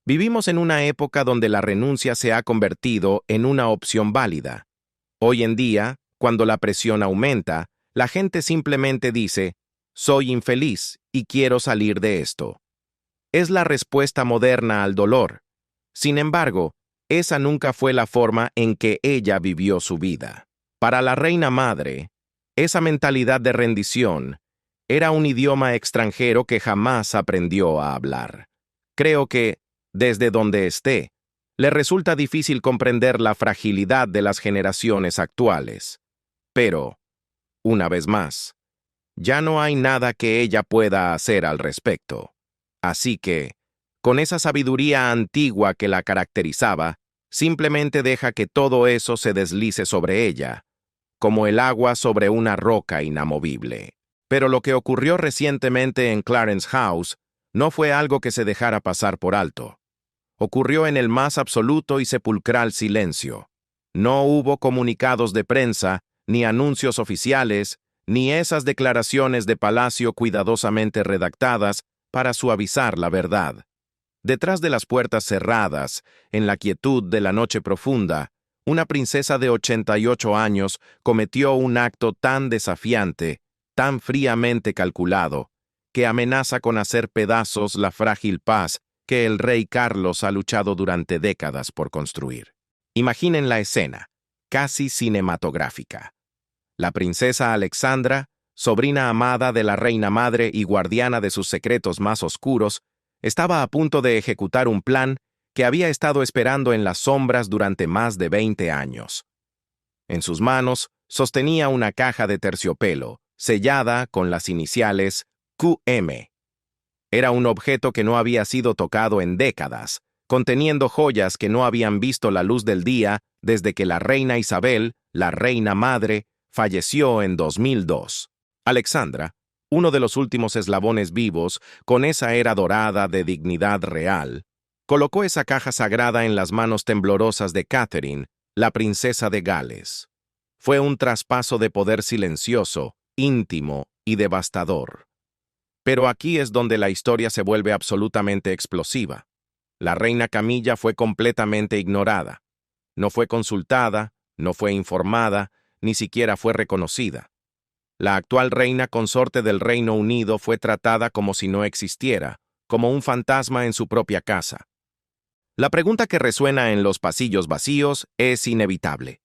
Vivimos en una época donde la renuncia se ha convertido en una opción válida. Hoy en día, cuando la presión aumenta, la gente simplemente dice, soy infeliz y quiero salir de esto. Es la respuesta moderna al dolor. Sin embargo, esa nunca fue la forma en que ella vivió su vida. Para la reina madre, esa mentalidad de rendición era un idioma extranjero que jamás aprendió a hablar. Creo que, desde donde esté, le resulta difícil comprender la fragilidad de las generaciones actuales. Pero, una vez más, ya no hay nada que ella pueda hacer al respecto. Así que, con esa sabiduría antigua que la caracterizaba, simplemente deja que todo eso se deslice sobre ella, como el agua sobre una roca inamovible. Pero lo que ocurrió recientemente en Clarence House no fue algo que se dejara pasar por alto. Ocurrió en el más absoluto y sepulcral silencio. No hubo comunicados de prensa, ni anuncios oficiales, ni esas declaraciones de palacio cuidadosamente redactadas para suavizar la verdad. Detrás de las puertas cerradas, en la quietud de la noche profunda, una princesa de 88 años cometió un acto tan desafiante, tan fríamente calculado, que amenaza con hacer pedazos la frágil paz que el rey Carlos ha luchado durante décadas por construir. Imaginen la escena, casi cinematográfica. La princesa Alexandra, sobrina amada de la reina madre y guardiana de sus secretos más oscuros, estaba a punto de ejecutar un plan que había estado esperando en las sombras durante más de 20 años. En sus manos sostenía una caja de terciopelo, sellada con las iniciales QM. Era un objeto que no había sido tocado en décadas, conteniendo joyas que no habían visto la luz del día desde que la reina Isabel, la reina madre, falleció en 2002. Alexandra, uno de los últimos eslabones vivos con esa era dorada de dignidad real, colocó esa caja sagrada en las manos temblorosas de Catherine, la princesa de Gales. Fue un traspaso de poder silencioso, íntimo y devastador. Pero aquí es donde la historia se vuelve absolutamente explosiva. La reina Camilla fue completamente ignorada. No fue consultada, no fue informada, ni siquiera fue reconocida. La actual reina consorte del Reino Unido fue tratada como si no existiera, como un fantasma en su propia casa. La pregunta que resuena en los pasillos vacíos es inevitable.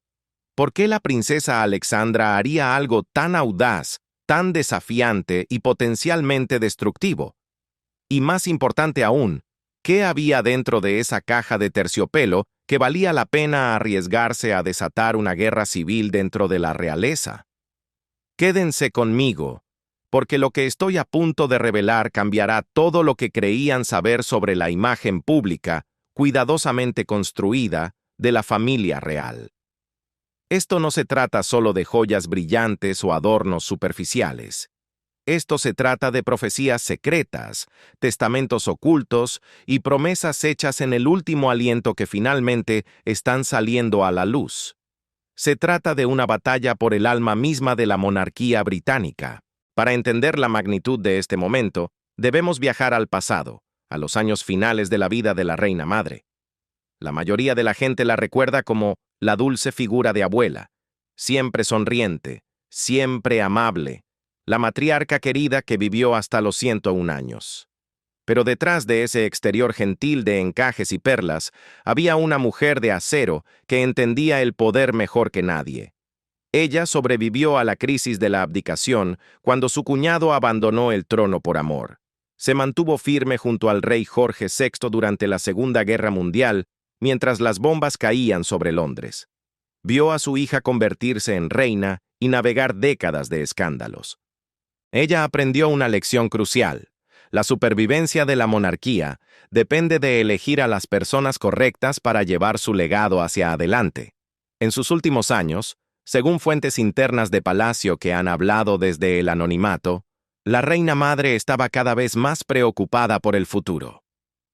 ¿Por qué la princesa Alexandra haría algo tan audaz, tan desafiante y potencialmente destructivo? Y más importante aún, ¿qué había dentro de esa caja de terciopelo que valía la pena arriesgarse a desatar una guerra civil dentro de la realeza? Quédense conmigo, porque lo que estoy a punto de revelar cambiará todo lo que creían saber sobre la imagen pública, cuidadosamente construida, de la familia real. Esto no se trata solo de joyas brillantes o adornos superficiales. Esto se trata de profecías secretas, testamentos ocultos y promesas hechas en el último aliento que finalmente están saliendo a la luz. Se trata de una batalla por el alma misma de la monarquía británica. Para entender la magnitud de este momento, debemos viajar al pasado, a los años finales de la vida de la reina madre. La mayoría de la gente la recuerda como la dulce figura de abuela, siempre sonriente, siempre amable, la matriarca querida que vivió hasta los 101 años. Pero detrás de ese exterior gentil de encajes y perlas, había una mujer de acero que entendía el poder mejor que nadie. Ella sobrevivió a la crisis de la abdicación cuando su cuñado abandonó el trono por amor. Se mantuvo firme junto al rey Jorge VI durante la Segunda Guerra Mundial, mientras las bombas caían sobre Londres. Vio a su hija convertirse en reina y navegar décadas de escándalos. Ella aprendió una lección crucial. La supervivencia de la monarquía depende de elegir a las personas correctas para llevar su legado hacia adelante. En sus últimos años, según fuentes internas de palacio que han hablado desde el anonimato, la reina madre estaba cada vez más preocupada por el futuro.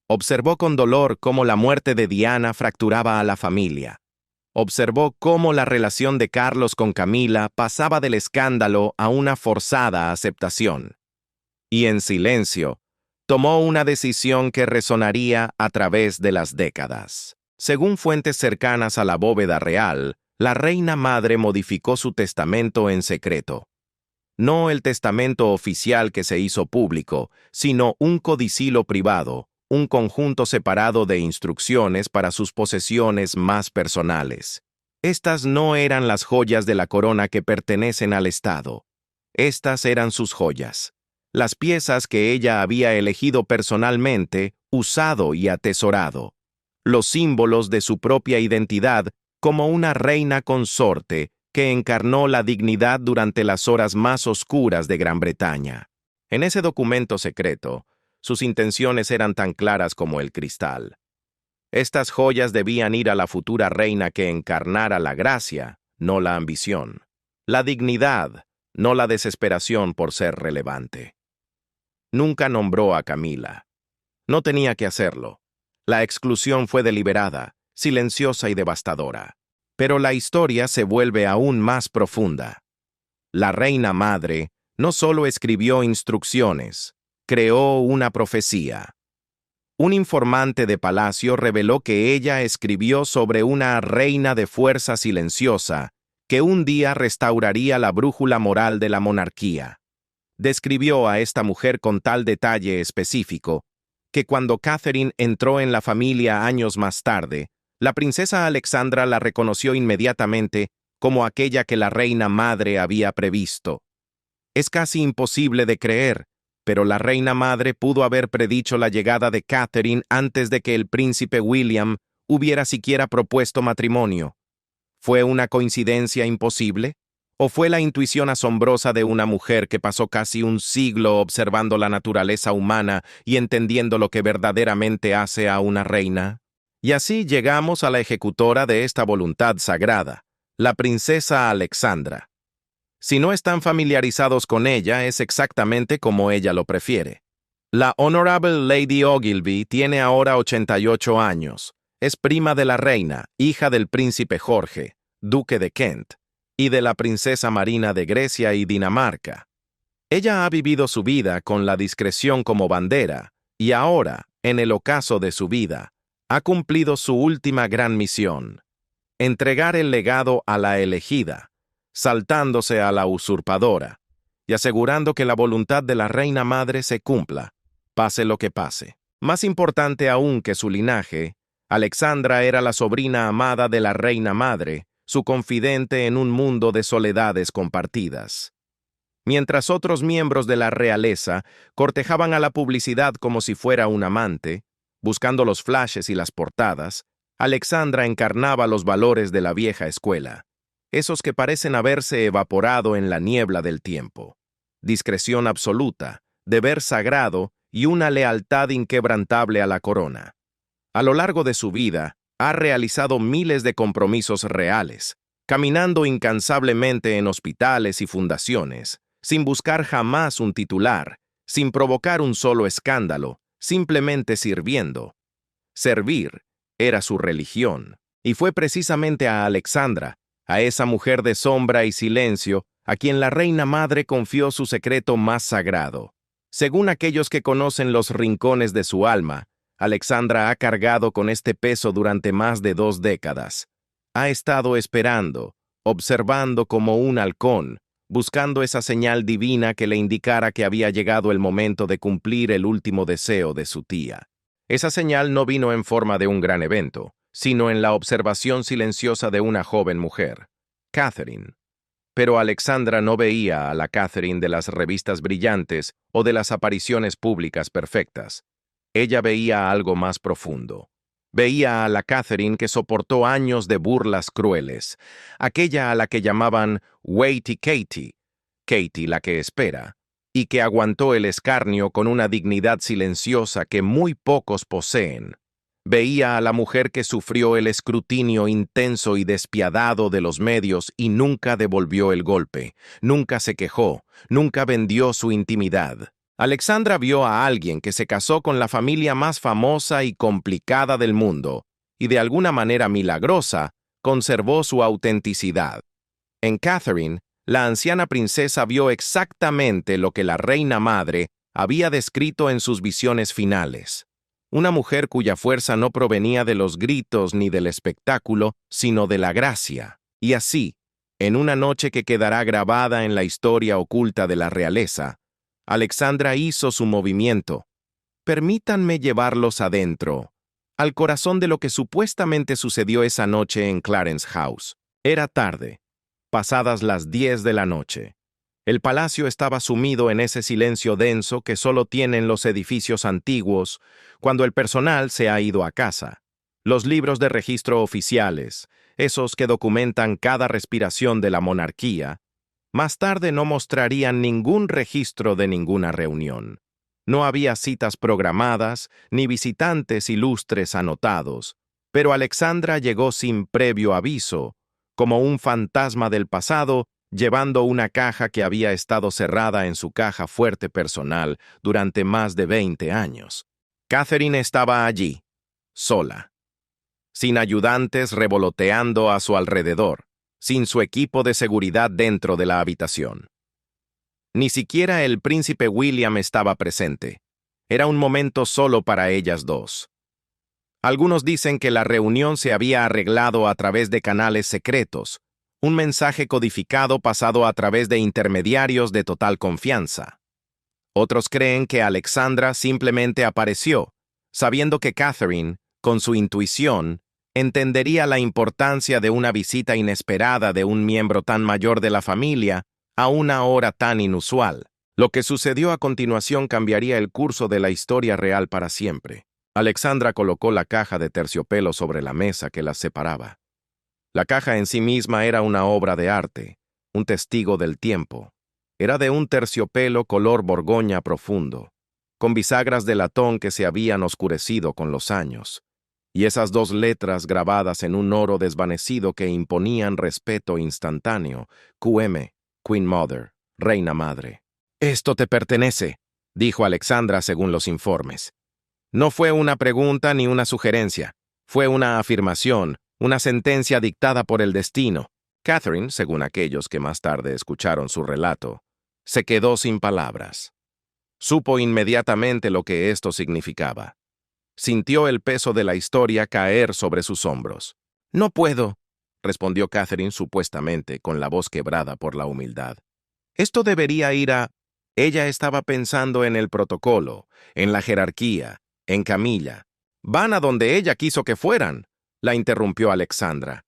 Observó con dolor cómo la muerte de Diana fracturaba a la familia. Observó cómo la relación de Carlos con Camila pasaba del escándalo a una forzada aceptación. Y en silencio, Tomó una decisión que resonaría a través de las décadas. Según fuentes cercanas a la bóveda real, la reina madre modificó su testamento en secreto. No el testamento oficial que se hizo público, sino un codicilo privado, un conjunto separado de instrucciones para sus posesiones más personales. Estas no eran las joyas de la corona que pertenecen al Estado. Estas eran sus joyas. Las piezas que ella había elegido personalmente, usado y atesorado. Los símbolos de su propia identidad como una reina consorte que encarnó la dignidad durante las horas más oscuras de Gran Bretaña. En ese documento secreto, sus intenciones eran tan claras como el cristal. Estas joyas debían ir a la futura reina que encarnara la gracia, no la ambición. La dignidad, no la desesperación por ser relevante. Nunca nombró a Camila. No tenía que hacerlo. La exclusión fue deliberada, silenciosa y devastadora. Pero la historia se vuelve aún más profunda. La reina madre no solo escribió instrucciones, creó una profecía. Un informante de palacio reveló que ella escribió sobre una reina de fuerza silenciosa que un día restauraría la brújula moral de la monarquía. Describió a esta mujer con tal detalle específico que cuando Catherine entró en la familia años más tarde, la princesa Alexandra la reconoció inmediatamente como aquella que la reina madre había previsto. Es casi imposible de creer, pero la reina madre pudo haber predicho la llegada de Catherine antes de que el príncipe William hubiera siquiera propuesto matrimonio. ¿Fue una coincidencia imposible? ¿O fue la intuición asombrosa de una mujer que pasó casi un siglo observando la naturaleza humana y entendiendo lo que verdaderamente hace a una reina? Y así llegamos a la ejecutora de esta voluntad sagrada, la princesa Alexandra. Si no están familiarizados con ella, es exactamente como ella lo prefiere. La Honorable Lady Ogilvy tiene ahora 88 años. Es prima de la reina, hija del príncipe Jorge, duque de Kent, y de la princesa Marina de Grecia y Dinamarca. Ella ha vivido su vida con la discreción como bandera, y ahora, en el ocaso de su vida, ha cumplido su última gran misión: entregar el legado a la elegida, saltándose a la usurpadora, y asegurando que la voluntad de la reina madre se cumpla, pase lo que pase. Más importante aún que su linaje, Alexandra era la sobrina amada de la reina madre, su confidente en un mundo de soledades compartidas. Mientras otros miembros de la realeza cortejaban a la publicidad como si fuera un amante, buscando los flashes y las portadas, Alexandra encarnaba los valores de la vieja escuela, esos que parecen haberse evaporado en la niebla del tiempo. Discreción absoluta, deber sagrado y una lealtad inquebrantable a la corona. A lo largo de su vida, ha realizado miles de compromisos reales, caminando incansablemente en hospitales y fundaciones, sin buscar jamás un titular, sin provocar un solo escándalo, simplemente sirviendo. Servir era su religión, y fue precisamente a Alexandra, a esa mujer de sombra y silencio, a quien la reina madre confió su secreto más sagrado. Según aquellos que conocen los rincones de su alma, Alexandra ha cargado con este peso durante más de 2 décadas. Ha estado esperando, observando como un halcón, buscando esa señal divina que le indicara que había llegado el momento de cumplir el último deseo de su tía. Esa señal no vino en forma de un gran evento, sino en la observación silenciosa de una joven mujer, Catherine. Pero Alexandra no veía a la Catherine de las revistas brillantes o de las apariciones públicas perfectas. Ella veía algo más profundo. Veía a la Catherine que soportó años de burlas crueles, aquella a la que llamaban Waity Katie, Katie la que espera, y que aguantó el escarnio con una dignidad silenciosa que muy pocos poseen. Veía a la mujer que sufrió el escrutinio intenso y despiadado de los medios y nunca devolvió el golpe, nunca se quejó, nunca vendió su intimidad. Alexandra vio a alguien que se casó con la familia más famosa y complicada del mundo, y de alguna manera milagrosa, conservó su autenticidad. En Catherine, la anciana princesa vio exactamente lo que la reina madre había descrito en sus visiones finales. Una mujer cuya fuerza no provenía de los gritos ni del espectáculo, sino de la gracia. Y así, en una noche que quedará grabada en la historia oculta de la realeza, Alexandra hizo su movimiento. Permítanme llevarlos adentro, al corazón de lo que supuestamente sucedió esa noche en Clarence House. Era tarde, pasadas las 10 de la noche. El palacio estaba sumido en ese silencio denso que solo tienen los edificios antiguos cuando el personal se ha ido a casa. Los libros de registro oficiales, esos que documentan cada respiración de la monarquía, más tarde no mostrarían ningún registro de ninguna reunión. No había citas programadas ni visitantes ilustres anotados, pero Alexandra llegó sin previo aviso, como un fantasma del pasado, llevando una caja que había estado cerrada en su caja fuerte personal durante más de 20 años. Catherine estaba allí, sola, sin ayudantes revoloteando a su alrededor, sin su equipo de seguridad dentro de la habitación. Ni siquiera el príncipe William estaba presente. Era un momento solo para ellas dos. Algunos dicen que la reunión se había arreglado a través de canales secretos, un mensaje codificado pasado a través de intermediarios de total confianza. Otros creen que Alexandra simplemente apareció, sabiendo que Catherine, con su intuición, entendería la importancia de una visita inesperada de un miembro tan mayor de la familia a una hora tan inusual. Lo que sucedió a continuación cambiaría el curso de la historia real para siempre. Alexandra colocó la caja de terciopelo sobre la mesa que las separaba. La caja en sí misma era una obra de arte, un testigo del tiempo. Era de un terciopelo color borgoña profundo, con bisagras de latón que se habían oscurecido con los años, y esas dos letras grabadas en un oro desvanecido que imponían respeto instantáneo: QM, Queen Mother, Reina Madre. «Esto te pertenece», dijo Alexandra según los informes. No fue una pregunta ni una sugerencia, fue una afirmación, una sentencia dictada por el destino. Catherine, según aquellos que más tarde escucharon su relato, se quedó sin palabras. Supo inmediatamente lo que esto significaba. Sintió el peso de la historia caer sobre sus hombros. «No puedo», respondió Catherine supuestamente con la voz quebrada por la humildad. «Esto debería ir a...» Ella estaba pensando en el protocolo, en la jerarquía, en Camilla. «Van a donde ella quiso que fueran», la interrumpió Alexandra.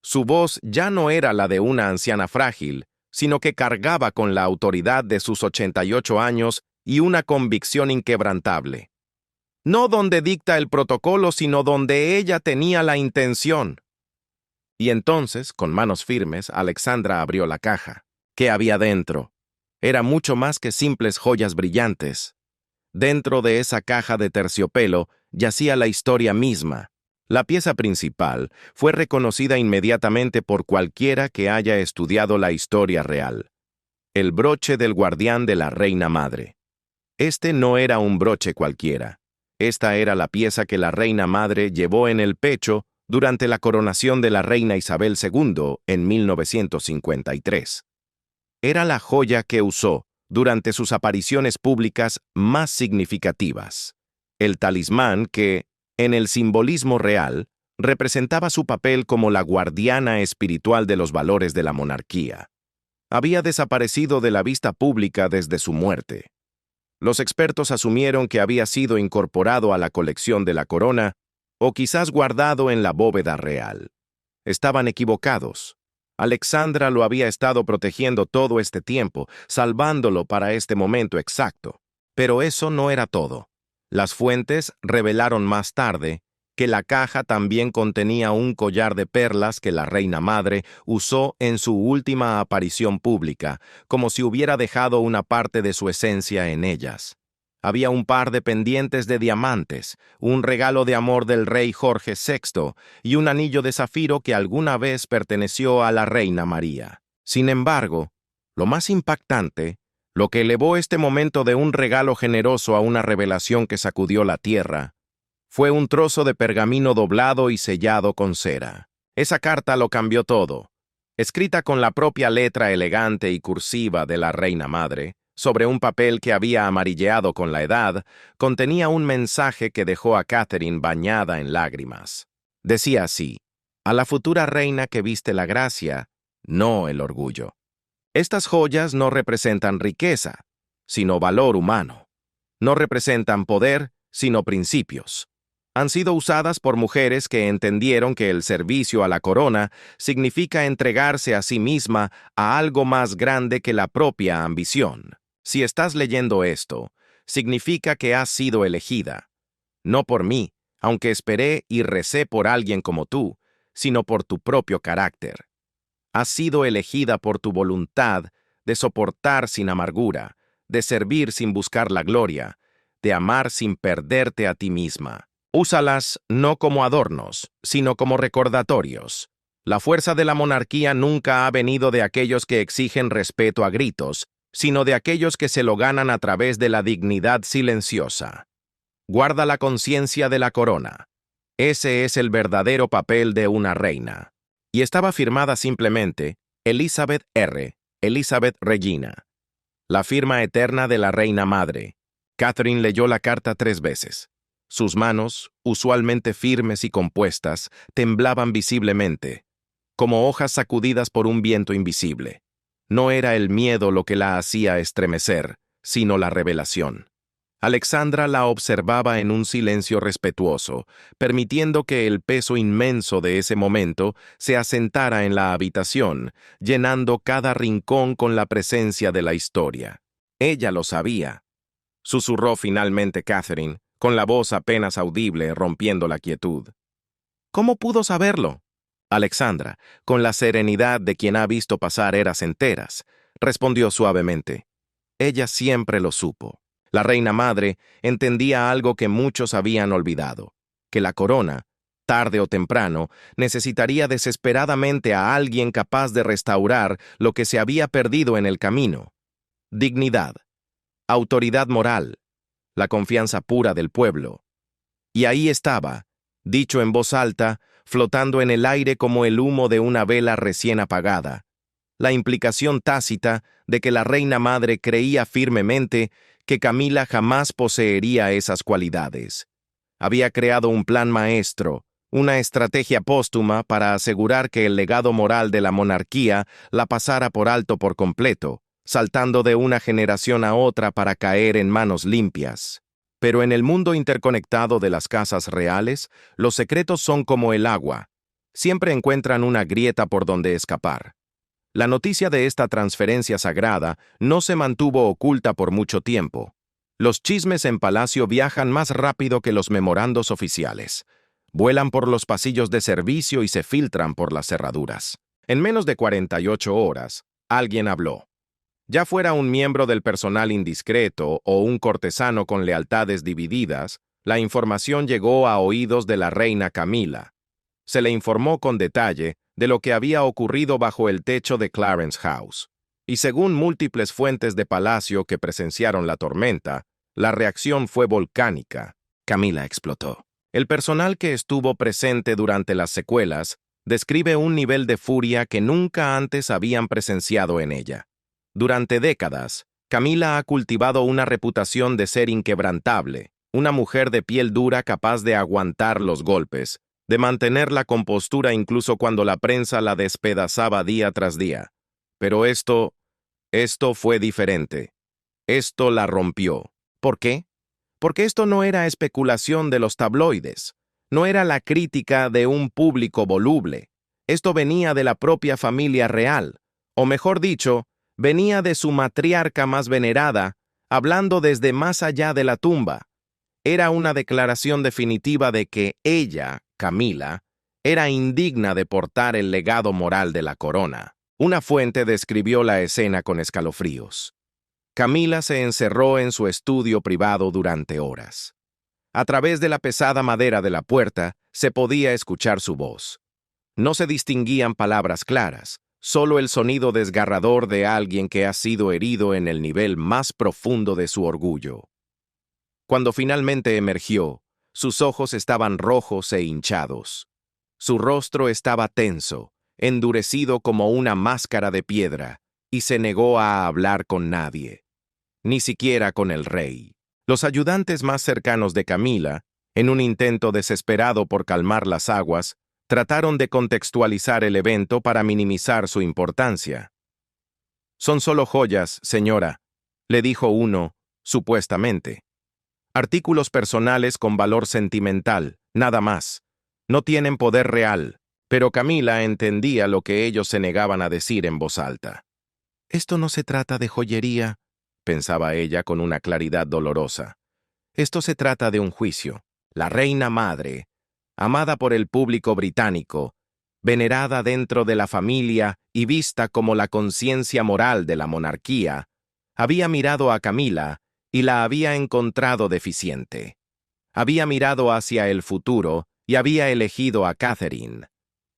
Su voz ya no era la de una anciana frágil, sino que cargaba con la autoridad de sus 88 años y una convicción inquebrantable. No donde dicta el protocolo, sino donde ella tenía la intención. Y entonces, con manos firmes, Alexandra abrió la caja. ¿Qué había dentro? Era mucho más que simples joyas brillantes. Dentro de esa caja de terciopelo yacía la historia misma. La pieza principal fue reconocida inmediatamente por cualquiera que haya estudiado la historia real. El broche del guardián de la Reina Madre. Este no era un broche cualquiera. Esta era la pieza que la Reina Madre llevó en el pecho durante la coronación de la Reina Isabel II en 1953. Era la joya que usó durante sus apariciones públicas más significativas. El talismán que, en el simbolismo real, representaba su papel como la guardiana espiritual de los valores de la monarquía. Había desaparecido de la vista pública desde su muerte. Los expertos asumieron que había sido incorporado a la colección de la corona o quizás guardado en la bóveda real. Estaban equivocados. Alexandra lo había estado protegiendo todo este tiempo, salvándolo para este momento exacto. Pero eso no era todo. Las fuentes revelaron más tarde que la caja también contenía un collar de perlas que la Reina Madre usó en su última aparición pública, como si hubiera dejado una parte de su esencia en ellas. Había un par de pendientes de diamantes, un regalo de amor del rey Jorge VI y un anillo de zafiro que alguna vez perteneció a la Reina María. Sin embargo, lo más impactante, lo que elevó este momento de un regalo generoso a una revelación que sacudió la tierra, fue un trozo de pergamino doblado y sellado con cera. Esa carta lo cambió todo. Escrita con la propia letra elegante y cursiva de la Reina Madre, Sobre un papel que había amarilleado con la edad, contenía un mensaje que dejó a Catherine bañada en lágrimas. Decía así: a la futura reina que viste la gracia, no el orgullo. Estas joyas no representan riqueza, sino valor humano. No representan poder, sino principios. Han sido usadas por mujeres que entendieron que el servicio a la corona significa entregarse a sí misma a algo más grande que la propia ambición. Si estás leyendo esto, significa que has sido elegida, no por mí, aunque esperé y recé por alguien como tú, sino por tu propio carácter. Has sido elegida por tu voluntad de soportar sin amargura, de servir sin buscar la gloria, de amar sin perderte a ti misma. Úsalas no como adornos, sino como recordatorios. La fuerza de la monarquía nunca ha venido de aquellos que exigen respeto a gritos, sino de aquellos que se lo ganan a través de la dignidad silenciosa. Guarda la conciencia de la corona. Ese es el verdadero papel de una reina. Y estaba firmada simplemente Elizabeth R., Elizabeth Regina. La firma eterna de la reina madre. Catherine leyó la carta 3 veces. Sus manos, usualmente firmes y compuestas, temblaban visiblemente, como hojas sacudidas por un viento invisible. No era el miedo lo que la hacía estremecer, sino la revelación. Alexandra la observaba en un silencio respetuoso, permitiendo que el peso inmenso de ese momento se asentara en la habitación, llenando cada rincón con la presencia de la historia. Ella lo sabía. Susurró finalmente Catherine, con la voz apenas audible rompiendo la quietud. ¿Cómo pudo saberlo? Alexandra, con la serenidad de quien ha visto pasar eras enteras, respondió suavemente. Ella siempre lo supo. La reina madre entendía algo que muchos habían olvidado, que la corona, tarde o temprano, necesitaría desesperadamente a alguien capaz de restaurar lo que se había perdido en el camino. Dignidad, autoridad moral, la confianza pura del pueblo. Y ahí estaba, dicho en voz alta, flotando en el aire como el humo de una vela recién apagada, la implicación tácita de que la reina madre creía firmemente que Camila jamás poseería esas cualidades. Había creado un plan maestro, una estrategia póstuma para asegurar que el legado moral de la monarquía la pasara por alto por completo, saltando de una generación a otra para caer en manos limpias. Pero en el mundo interconectado de las casas reales, los secretos son como el agua. Siempre encuentran una grieta por donde escapar. La noticia de esta transferencia sagrada no se mantuvo oculta por mucho tiempo. Los chismes en palacio viajan más rápido que los memorandos oficiales. Vuelan por los pasillos de servicio y se filtran por las cerraduras. En menos de 48 horas, alguien habló. Ya fuera un miembro del personal indiscreto o un cortesano con lealtades divididas, la información llegó a oídos de la reina Camila. Se le informó con detalle de lo que había ocurrido bajo el techo de Clarence House. Y según múltiples fuentes de palacio que presenciaron la tormenta, la reacción fue volcánica. Camila explotó. El personal que estuvo presente durante las secuelas describe un nivel de furia que nunca antes habían presenciado en ella. Durante décadas, Camila ha cultivado una reputación de ser inquebrantable, una mujer de piel dura capaz de aguantar los golpes, de mantener la compostura incluso cuando la prensa la despedazaba día tras día. Pero esto fue diferente. Esto la rompió. ¿Por qué? Porque esto no era especulación de los tabloides, no era la crítica de un público voluble. Esto venía de la propia familia real, o mejor dicho, venía de su matriarca más venerada, hablando desde más allá de la tumba. Era una declaración definitiva de que ella, Camila, era indigna de portar el legado moral de la corona. Una fuente describió la escena con escalofríos. Camila se encerró en su estudio privado durante horas. A través de la pesada madera de la puerta se podía escuchar su voz. No se distinguían palabras claras, solo el sonido desgarrador de alguien que ha sido herido en el nivel más profundo de su orgullo. Cuando finalmente emergió, sus ojos estaban rojos e hinchados. Su rostro estaba tenso, endurecido como una máscara de piedra, y se negó a hablar con nadie. ni siquiera con el rey. Los ayudantes más cercanos de Camila, en un intento desesperado por calmar las aguas, trataron de contextualizar el evento para minimizar su importancia. «Son solo joyas, señora», le dijo uno, supuestamente. «Artículos personales con valor sentimental, nada más. No tienen poder real». Pero Camila entendía lo que ellos se negaban a decir en voz alta. «Esto no se trata de joyería», pensaba ella con una claridad dolorosa. «Esto se trata de un juicio. La reina madre, amada por el público británico, venerada dentro de la familia y vista como la conciencia moral de la monarquía, había mirado a Camila y la había encontrado deficiente. Había mirado hacia el futuro y había elegido a Catherine.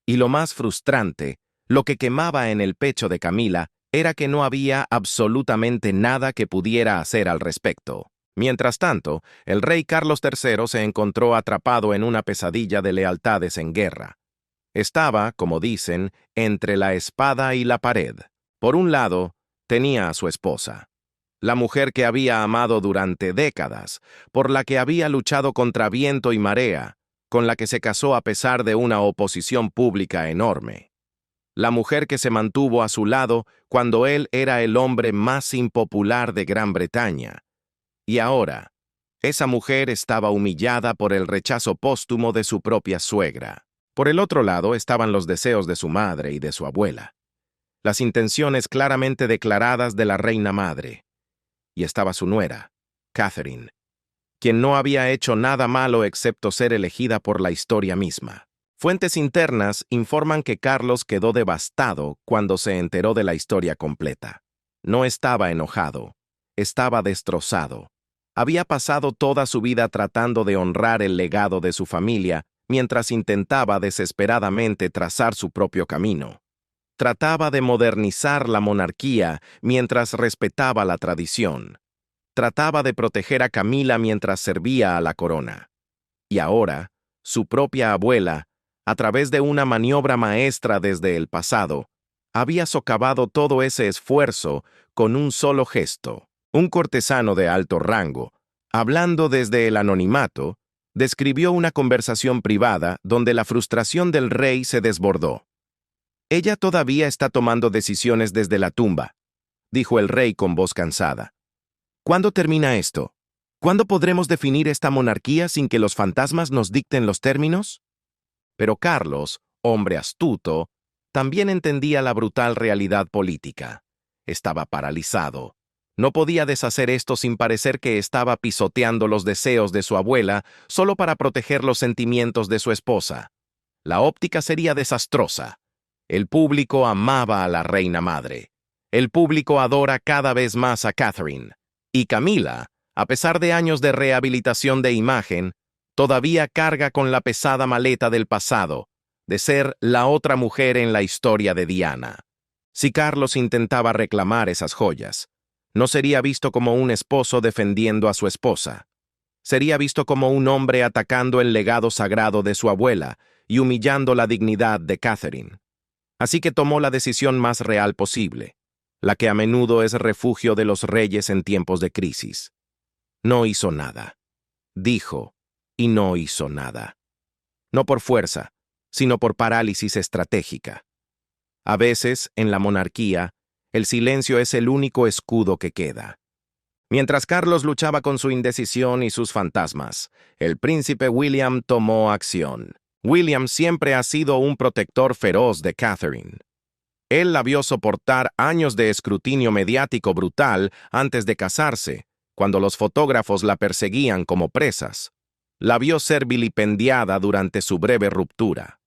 Y lo más frustrante, lo que quemaba en el pecho de Camila, era que no había absolutamente nada que pudiera hacer al respecto. Mientras tanto, el rey Carlos III se encontró atrapado en una pesadilla de lealtades en guerra. Estaba, como dicen, entre la espada y la pared. Por un lado, tenía a su esposa, la mujer que había amado durante décadas, por la que había luchado contra viento y marea, con la que se casó a pesar de una oposición pública enorme. La mujer que se mantuvo a su lado cuando él era el hombre más impopular de Gran Bretaña. Y ahora, esa mujer estaba humillada por el rechazo póstumo de su propia suegra. Por el otro lado estaban los deseos de su madre y de su abuela, las intenciones claramente declaradas de la reina madre. Y estaba su nuera, Catherine, quien no había hecho nada malo excepto ser elegida por la historia misma. Fuentes internas informan que Carlos quedó devastado cuando se enteró de la historia completa. No estaba enojado, estaba destrozado. Había pasado toda su vida tratando de honrar el legado de su familia mientras intentaba desesperadamente trazar su propio camino. Trataba de modernizar la monarquía mientras respetaba la tradición. Trataba de proteger a Camila mientras servía a la corona. Y ahora, su propia abuela, a través de una maniobra maestra desde el pasado, había socavado todo ese esfuerzo con un solo gesto. Un cortesano de alto rango, hablando desde el anonimato, describió una conversación privada donde la frustración del rey se desbordó. «Ella todavía está tomando decisiones desde la tumba», dijo el rey con voz cansada. «¿Cuándo termina esto? ¿Cuándo podremos definir esta monarquía sin que los fantasmas nos dicten los términos?» Pero Carlos, hombre astuto, también entendía la brutal realidad política. Estaba paralizado. No podía deshacer esto sin parecer que estaba pisoteando los deseos de su abuela solo para proteger los sentimientos de su esposa. La óptica sería desastrosa. El público amaba a la reina madre. El público adora cada vez más a Catherine. Y Camila, a pesar de años de rehabilitación de imagen, todavía carga con la pesada maleta del pasado, de ser la otra mujer en la historia de Diana. Si Carlos intentaba reclamar esas joyas, no sería visto como un esposo defendiendo a su esposa. Sería visto como un hombre atacando el legado sagrado de su abuela y humillando la dignidad de Catherine. Así que tomó la decisión más real posible, la que a menudo es refugio de los reyes en tiempos de crisis. No hizo nada. Dijo, y no hizo nada. No por fuerza, sino por parálisis estratégica. A veces, en la monarquía, el silencio es el único escudo que queda. Mientras Carlos luchaba con su indecisión y sus fantasmas, el príncipe William tomó acción. William siempre ha sido un protector feroz de Catherine. Él la vio soportar años de escrutinio mediático brutal antes de casarse, cuando los fotógrafos la perseguían como presas. La vio ser vilipendiada durante su breve ruptura.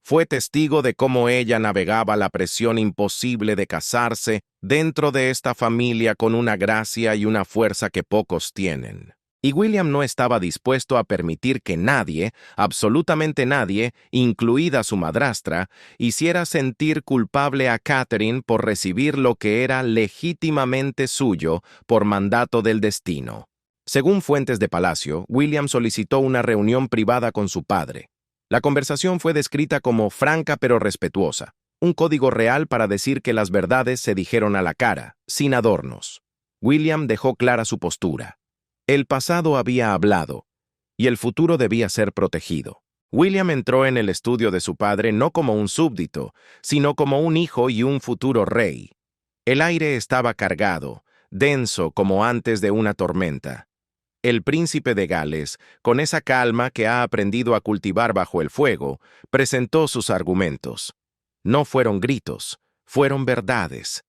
Fue testigo de cómo ella navegaba la presión imposible de casarse dentro de esta familia con una gracia y una fuerza que pocos tienen. Y William no estaba dispuesto a permitir que nadie, absolutamente nadie, incluida su madrastra, hiciera sentir culpable a Catherine por recibir lo que era legítimamente suyo por mandato del destino. Según fuentes de palacio, William solicitó una reunión privada con su padre. La conversación fue descrita como franca pero respetuosa, un código real para decir que las verdades se dijeron a la cara, sin adornos. William dejó clara su postura. El pasado había hablado, y el futuro debía ser protegido. William entró en el estudio de su padre no como un súbdito, sino como un hijo y un futuro rey. El aire estaba cargado, denso como antes de una tormenta. El príncipe de Gales, con esa calma que ha aprendido a cultivar bajo el fuego, presentó sus argumentos. No fueron gritos, fueron verdades.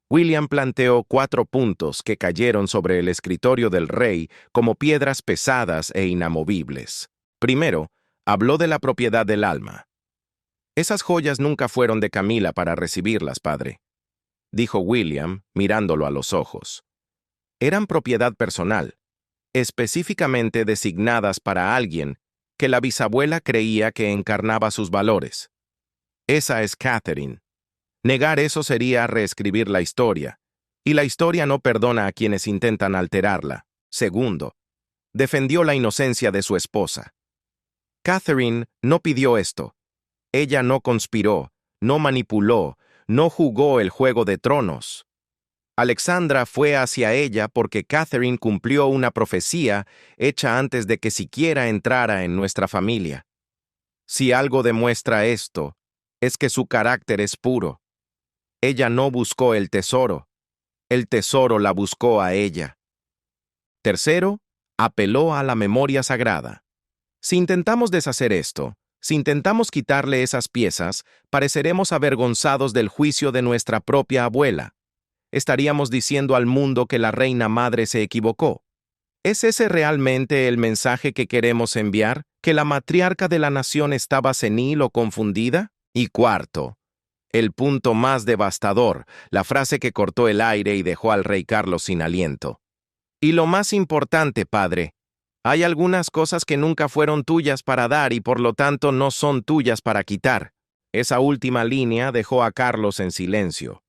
William planteó 4 puntos que cayeron sobre el escritorio del rey como piedras pesadas e inamovibles. Primero, habló de la propiedad del alma. Esas joyas nunca fueron de Camila para recibirlas, padre, dijo William, mirándolo a los ojos. Eran propiedad personal, específicamente designadas para alguien que la bisabuela creía que encarnaba sus valores. Esa es Catherine. Negar eso sería reescribir la historia, y la historia no perdona a quienes intentan alterarla. Segundo, defendió la inocencia de su esposa. Catherine no pidió esto. Ella no conspiró, no manipuló, no jugó el juego de tronos. Alexandra fue hacia ella porque Catherine cumplió una profecía hecha antes de que siquiera entrara en nuestra familia. Si algo demuestra esto, es que su carácter es puro. Ella no buscó el tesoro la buscó a ella. Tercero, apeló a la memoria sagrada. Si intentamos deshacer esto, si intentamos quitarle esas piezas, pareceremos avergonzados del juicio de nuestra propia abuela. Estaríamos diciendo al mundo que la reina madre se equivocó. ¿Es ese realmente el mensaje que queremos enviar? ¿Que la matriarca de la nación estaba senil o confundida? Y cuarto, el punto más devastador, la frase que cortó el aire y dejó al rey Carlos sin aliento. Y lo más importante, padre, hay algunas cosas que nunca fueron tuyas para dar y por lo tanto no son tuyas para quitar. Esa última línea dejó a Carlos en silencio.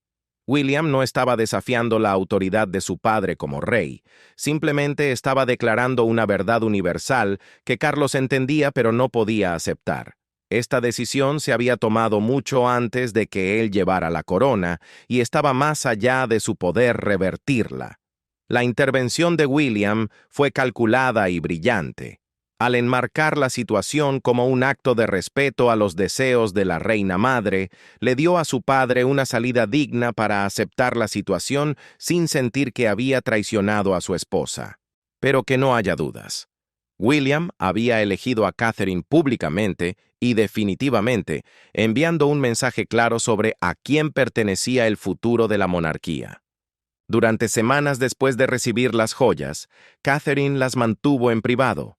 William no estaba desafiando la autoridad de su padre como rey, simplemente estaba declarando una verdad universal que Carlos entendía pero no podía aceptar. Esta decisión se había tomado mucho antes de que él llevara la corona y estaba más allá de su poder revertirla. La intervención de William fue calculada y brillante. Al enmarcar la situación como un acto de respeto a los deseos de la reina madre, le dio a su padre una salida digna para aceptar la situación sin sentir que había traicionado a su esposa. Pero que no haya dudas. William había elegido a Catherine públicamente y definitivamente, enviando un mensaje claro sobre a quién pertenecía el futuro de la monarquía. Durante semanas después de recibir las joyas, Catherine las mantuvo en privado.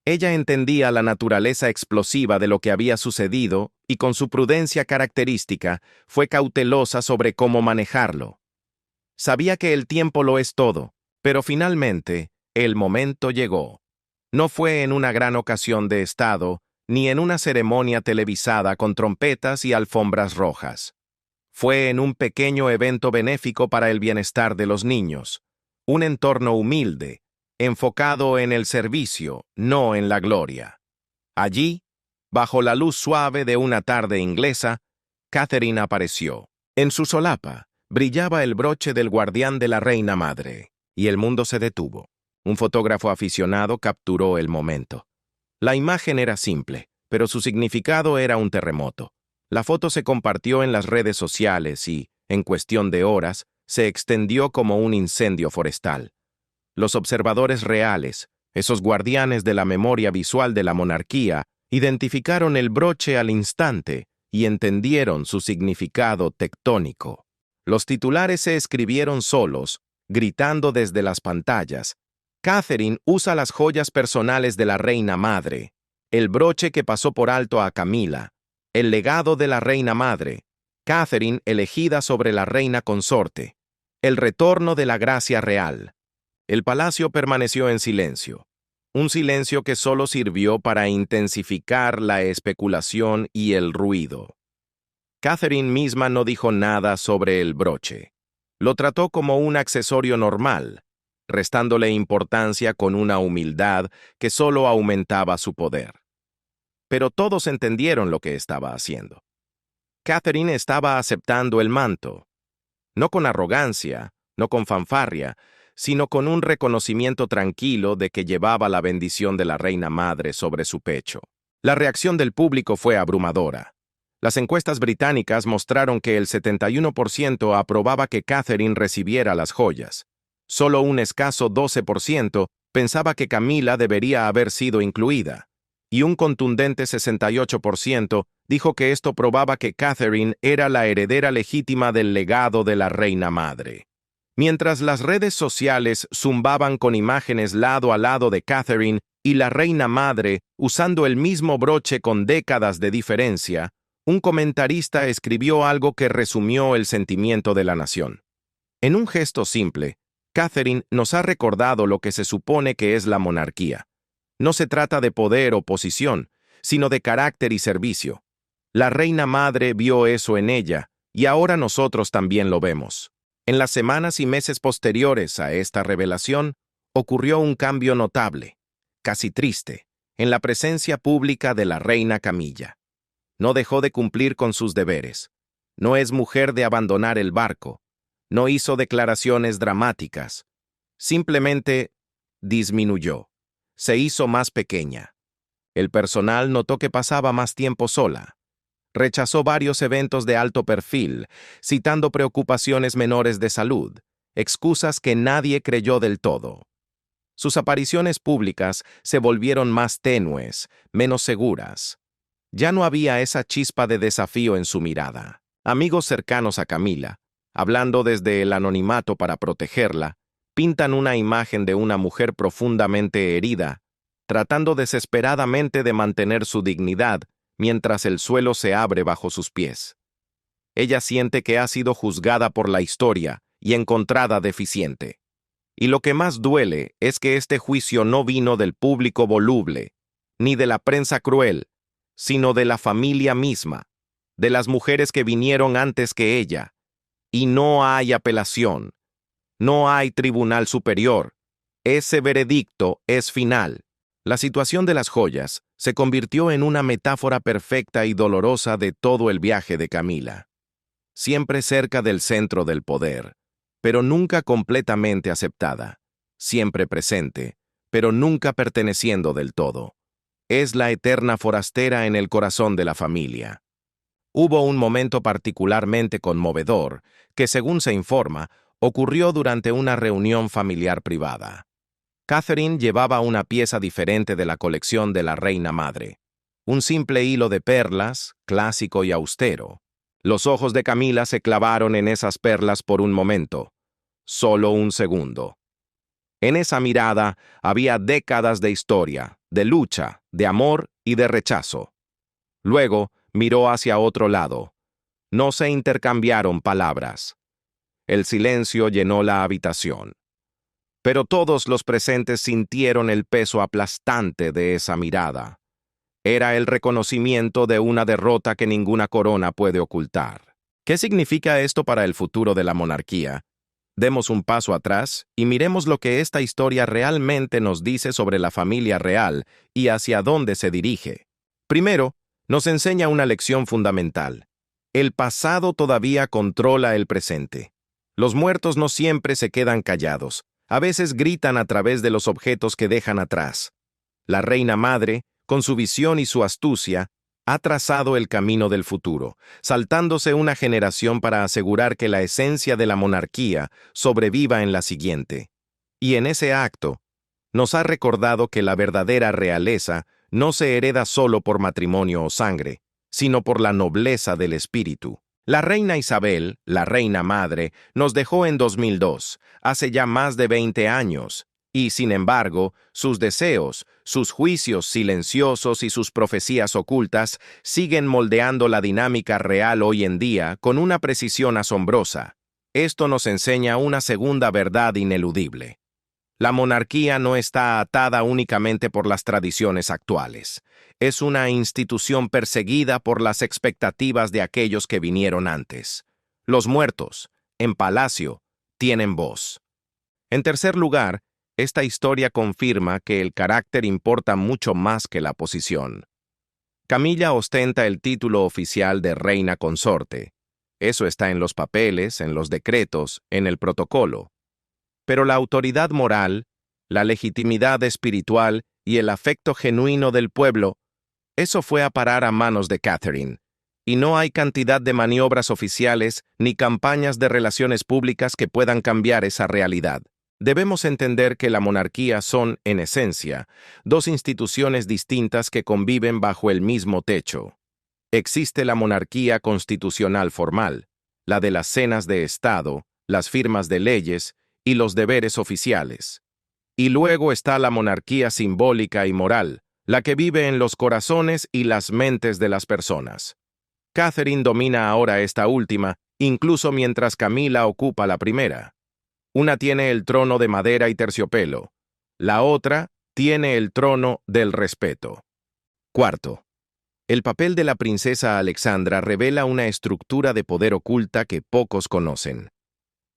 Ella entendía la naturaleza explosiva de lo que había sucedido y con su prudencia característica fue cautelosa sobre cómo manejarlo. Sabía que el tiempo lo es todo, pero finalmente el momento llegó. No fue en una gran ocasión de Estado, ni en una ceremonia televisada con trompetas y alfombras rojas. Fue en un pequeño evento benéfico para el bienestar de los niños, un entorno humilde, enfocado en el servicio, no en la gloria. Allí, bajo la luz suave de una tarde inglesa, Catherine apareció. En su solapa brillaba el broche del guardián de la reina madre, y el mundo se detuvo. Un fotógrafo aficionado capturó el momento. La imagen era simple, pero su significado era un terremoto. La foto se compartió en las redes sociales y, en cuestión de horas, se extendió como un incendio forestal. Los observadores reales, esos guardianes de la memoria visual de la monarquía, identificaron el broche al instante y entendieron su significado tectónico. Los titulares se escribieron solos, gritando desde las pantallas. Catherine usa las joyas personales de la reina madre, el broche que pasó por alto a Camila, el legado de la reina madre, Catherine elegida sobre la reina consorte, el retorno de la gracia real. El palacio permaneció en silencio, un silencio que solo sirvió para intensificar la especulación y el ruido. Catherine misma no dijo nada sobre el broche. Lo trató como un accesorio normal, restándole importancia con una humildad que solo aumentaba su poder. Pero todos entendieron lo que estaba haciendo. Catherine estaba aceptando el manto, no con arrogancia, no con fanfarria, sino con un reconocimiento tranquilo de que llevaba la bendición de la reina madre sobre su pecho. La reacción del público fue abrumadora. Las encuestas británicas mostraron que el 71% aprobaba que Catherine recibiera las joyas. Solo un escaso 12% pensaba que Camila debería haber sido incluida, y un contundente 68% dijo que esto probaba que Catherine era la heredera legítima del legado de la reina madre. Mientras las redes sociales zumbaban con imágenes lado a lado de Catherine y la reina madre usando el mismo broche con décadas de diferencia, un comentarista escribió algo que resumió el sentimiento de la nación. En un gesto simple, Catherine nos ha recordado lo que se supone que es la monarquía. No se trata de poder o posición, sino de carácter y servicio. La reina madre vio eso en ella, y ahora nosotros también lo vemos. En las semanas y meses posteriores a esta revelación, ocurrió un cambio notable, casi triste, en la presencia pública de la reina Camilla. No dejó de cumplir con sus deberes. No es mujer de abandonar el barco. No hizo declaraciones dramáticas. Simplemente disminuyó. Se hizo más pequeña. El personal notó que pasaba más tiempo sola. Rechazó varios eventos de alto perfil, citando preocupaciones menores de salud, excusas que nadie creyó del todo. Sus apariciones públicas se volvieron más tenues, menos seguras. Ya no había esa chispa de desafío en su mirada. Amigos cercanos a Camila, hablando desde el anonimato para protegerla, pintan una imagen de una mujer profundamente herida, tratando desesperadamente de mantener su dignidad mientras el suelo se abre bajo sus pies. Ella siente que ha sido juzgada por la historia y encontrada deficiente. Y lo que más duele es que este juicio no vino del público voluble, ni de la prensa cruel, sino de la familia misma, de las mujeres que vinieron antes que ella. Y no hay apelación, no hay tribunal superior. Ese veredicto es final. La situación de las joyas se convirtió en una metáfora perfecta y dolorosa de todo el viaje de Camila. Siempre cerca del centro del poder, pero nunca completamente aceptada. Siempre presente, pero nunca perteneciendo del todo. Es la eterna forastera en el corazón de la familia. Hubo un momento particularmente conmovedor que, según se informa, ocurrió durante una reunión familiar privada. Catherine llevaba una pieza diferente de la colección de la reina madre. Un simple hilo de perlas, clásico y austero. Los ojos de Camila se clavaron en esas perlas por un momento. Solo un segundo. En esa mirada había décadas de historia, de lucha, de amor y de rechazo. Luego miró hacia otro lado. No se intercambiaron palabras. El silencio llenó la habitación. Pero todos los presentes sintieron el peso aplastante de esa mirada. Era el reconocimiento de una derrota que ninguna corona puede ocultar. ¿Qué significa esto para el futuro de la monarquía? Demos un paso atrás y miremos lo que esta historia realmente nos dice sobre la familia real y hacia dónde se dirige. Primero, nos enseña una lección fundamental. El pasado todavía controla el presente. Los muertos no siempre se quedan callados. A veces gritan a través de los objetos que dejan atrás. La reina madre, con su visión y su astucia, ha trazado el camino del futuro, saltándose una generación para asegurar que la esencia de la monarquía sobreviva en la siguiente. Y en ese acto, nos ha recordado que la verdadera realeza no se hereda solo por matrimonio o sangre, sino por la nobleza del espíritu. La reina Isabel, la reina madre, nos dejó en 2002, hace ya más de 20 años, y, sin embargo, sus deseos, sus juicios silenciosos y sus profecías ocultas siguen moldeando la dinámica real hoy en día con una precisión asombrosa. Esto nos enseña una segunda verdad ineludible. La monarquía no está atada únicamente por las tradiciones actuales. Es una institución perseguida por las expectativas de aquellos que vinieron antes. Los muertos, en palacio, tienen voz. En tercer lugar, esta historia confirma que el carácter importa mucho más que la posición. Camilla ostenta el título oficial de reina consorte, Eso está en los papeles, en los decretos, en el protocolo. Pero la autoridad moral, la legitimidad espiritual y el afecto genuino del pueblo, eso fue a parar a manos de Catherine. Y no hay cantidad de maniobras oficiales ni campañas de relaciones públicas que puedan cambiar esa realidad. Debemos entender que la monarquía son, en esencia, dos instituciones distintas que conviven bajo el mismo techo. Existe la monarquía constitucional formal, la de las cenas de Estado, las firmas de leyes y los deberes oficiales. Y luego está la monarquía simbólica y moral, la que vive en los corazones y las mentes de las personas. Catherine domina ahora esta última, incluso mientras Camila ocupa la primera. Una tiene el trono de madera y terciopelo. La otra tiene el trono del respeto. Cuarto, el papel de la princesa Alexandra revela una estructura de poder oculta que pocos conocen.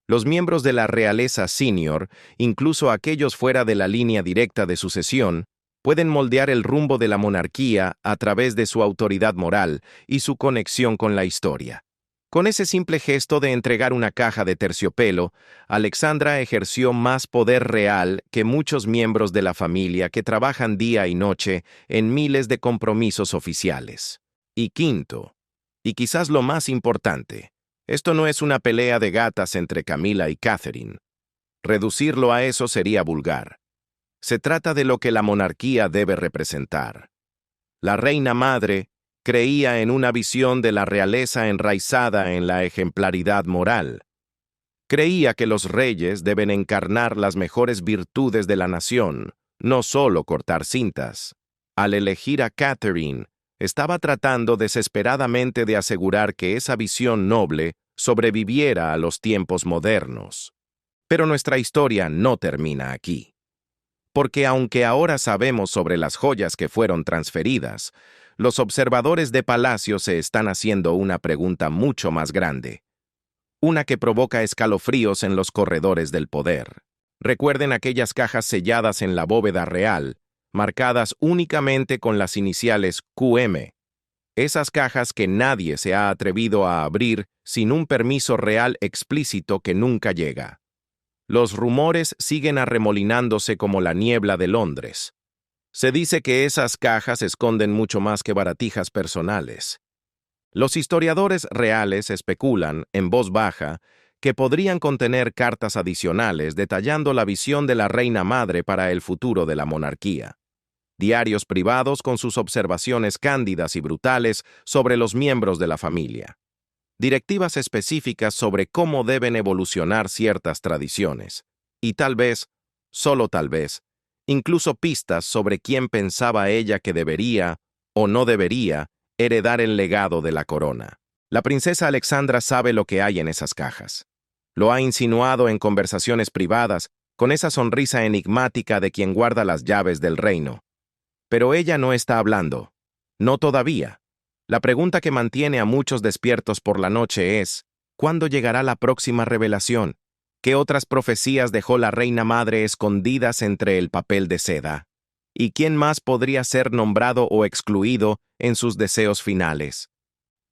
Los miembros de la realeza senior, incluso aquellos fuera de la línea directa de sucesión, pueden moldear el rumbo de la monarquía a través de su autoridad moral y su conexión con la historia. Con ese simple gesto de entregar una caja de terciopelo, Alexandra ejerció más poder real que muchos miembros de la familia que trabajan día y noche en miles de compromisos oficiales. Y quinto, y quizás lo más importante, esto no es una pelea de gatas entre Camila y Catherine. Reducirlo a eso sería vulgar. Se trata de lo que la monarquía debe representar. La reina madre creía en una visión de la realeza enraizada en la ejemplaridad moral. Creía que los reyes deben encarnar las mejores virtudes de la nación, no solo cortar cintas. Al elegir a Catherine, estaba tratando desesperadamente de asegurar que esa visión noble sobreviviera a los tiempos modernos. Pero nuestra historia no termina aquí. Porque aunque ahora sabemos sobre las joyas que fueron transferidas, los observadores de palacio se están haciendo una pregunta mucho más grande. Una que provoca escalofríos en los corredores del poder. Recuerden aquellas cajas selladas en la bóveda real, marcadas únicamente con las iniciales QM. Esas cajas que nadie se ha atrevido a abrir sin un permiso real explícito que nunca llega. Los rumores siguen arremolinándose como la niebla de Londres. Se dice que esas cajas esconden mucho más que baratijas personales. Los historiadores reales especulan, en voz baja, que podrían contener cartas adicionales detallando la visión de la reina madre para el futuro de la monarquía. Diarios privados con sus observaciones cándidas y brutales sobre los miembros de la familia. Directivas específicas sobre cómo deben evolucionar ciertas tradiciones. Y tal vez, solo tal vez, incluso pistas sobre quién pensaba ella que debería, o no debería, heredar el legado de la corona. La princesa Alexandra sabe lo que hay en esas cajas. Lo ha insinuado en conversaciones privadas, con esa sonrisa enigmática de quien guarda las llaves del reino. Pero ella no está hablando. No todavía. La pregunta que mantiene a muchos despiertos por la noche es, ¿cuándo llegará la próxima revelación? ¿Qué otras profecías dejó la reina madre escondidas entre el papel de seda? ¿Y quién más podría ser nombrado o excluido en sus deseos finales?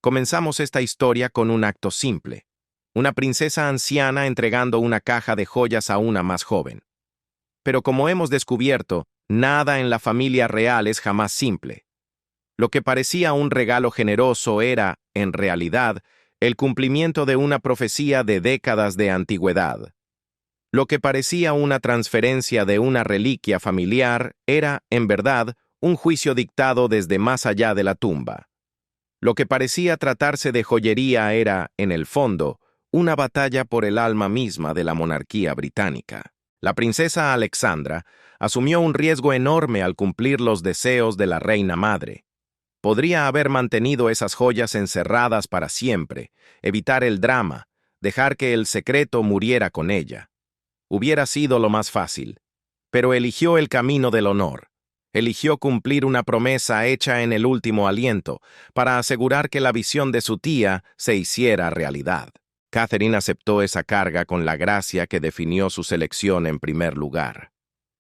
Comenzamos esta historia con un acto simple. Una princesa anciana entregando una caja de joyas a una más joven. Pero como hemos descubierto, nada en la familia real es jamás simple. Lo que parecía un regalo generoso era, en realidad, el cumplimiento de una profecía de décadas de antigüedad. Lo que parecía una transferencia de una reliquia familiar era, en verdad, un juicio dictado desde más allá de la tumba. Lo que parecía tratarse de joyería era, en el fondo, una batalla por el alma misma de la monarquía británica. La princesa Alexandra asumió un riesgo enorme al cumplir los deseos de la reina madre. Podría haber mantenido esas joyas encerradas para siempre, evitar el drama, dejar que el secreto muriera con ella. Hubiera sido lo más fácil, pero eligió el camino del honor. Eligió cumplir una promesa hecha en el último aliento para asegurar que la visión de su tía se hiciera realidad. Catherine aceptó esa carga con la gracia que definió su selección en primer lugar.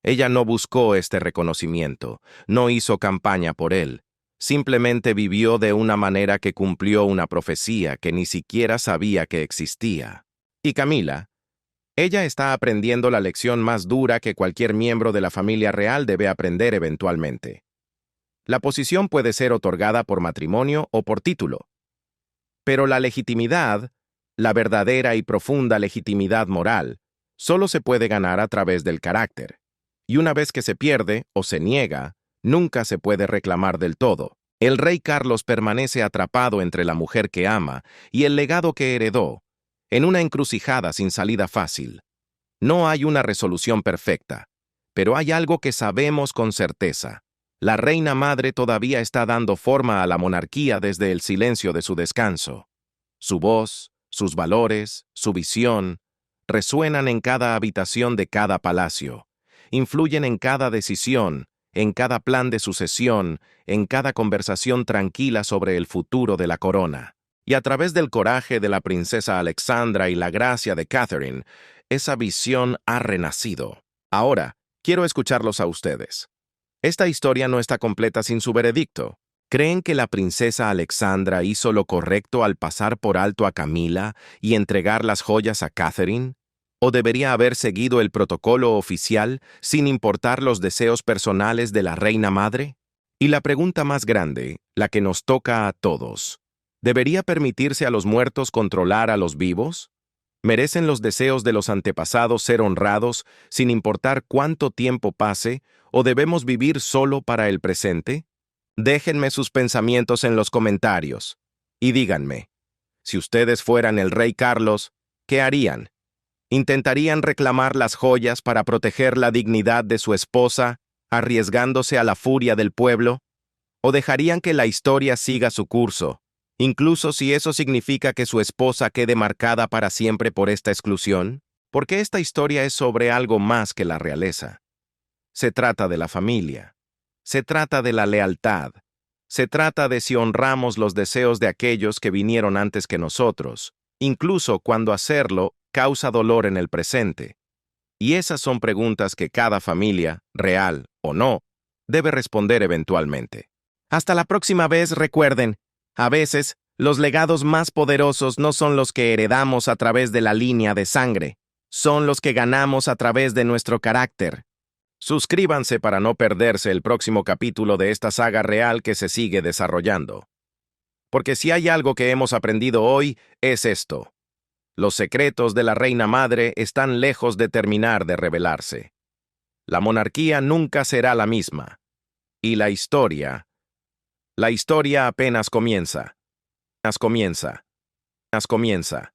Ella no buscó este reconocimiento, no hizo campaña por él. Simplemente vivió de una manera que cumplió una profecía que ni siquiera sabía que existía. Y Camila, ella está aprendiendo la lección más dura que cualquier miembro de la familia real debe aprender eventualmente. La posición puede ser otorgada por matrimonio o por título. Pero la legitimidad, la verdadera y profunda legitimidad moral, solo se puede ganar a través del carácter. Y una vez que se pierde o se niega, nunca se puede reclamar del todo. El rey Carlos permanece atrapado entre la mujer que ama y el legado que heredó, en una encrucijada sin salida fácil. No hay una resolución perfecta, pero hay algo que sabemos con certeza. La reina madre todavía está dando forma a la monarquía desde el silencio de su descanso. Su voz, sus valores, su visión, resuenan en cada habitación de cada palacio, influyen en cada decisión, en cada plan de sucesión, en cada conversación tranquila sobre el futuro de la corona. Y a través del coraje de la princesa Alexandra y la gracia de Catherine, esa visión ha renacido. Ahora, quiero escucharlos a ustedes. Esta historia no está completa sin su veredicto. ¿Creen que la princesa Alexandra hizo lo correcto al pasar por alto a Camila y entregar las joyas a Catherine? ¿O debería haber seguido el protocolo oficial sin importar los deseos personales de la reina madre? Y la pregunta más grande, la que nos toca a todos, ¿debería permitirse a los muertos controlar a los vivos? ¿Merecen los deseos de los antepasados ser honrados sin importar cuánto tiempo pase o debemos vivir solo para el presente? Déjenme sus pensamientos en los comentarios y díganme, si ustedes fueran el rey Carlos, ¿qué harían? ¿Intentarían reclamar las joyas para proteger la dignidad de su esposa, arriesgándose a la furia del pueblo? ¿O dejarían que la historia siga su curso, incluso si eso significa que su esposa quede marcada para siempre por esta exclusión? Porque esta historia es sobre algo más que la realeza. Se trata de la familia. Se trata de la lealtad. Se trata de si honramos los deseos de aquellos que vinieron antes que nosotros, incluso cuando hacerlo causa dolor en el presente. Y esas son preguntas que cada familia, real o no, debe responder eventualmente. Hasta la próxima vez, recuerden, a veces, los legados más poderosos no son los que heredamos a través de la línea de sangre, son los que ganamos a través de nuestro carácter. Suscríbanse para no perderse el próximo capítulo de esta saga real que se sigue desarrollando. Porque si hay algo que hemos aprendido hoy, es esto. Los secretos de la reina madre están lejos de terminar de revelarse. La monarquía nunca será la misma. Y la historia apenas comienza. Apenas comienza. Apenas comienza.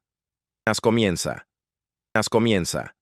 Apenas comienza. Apenas comienza.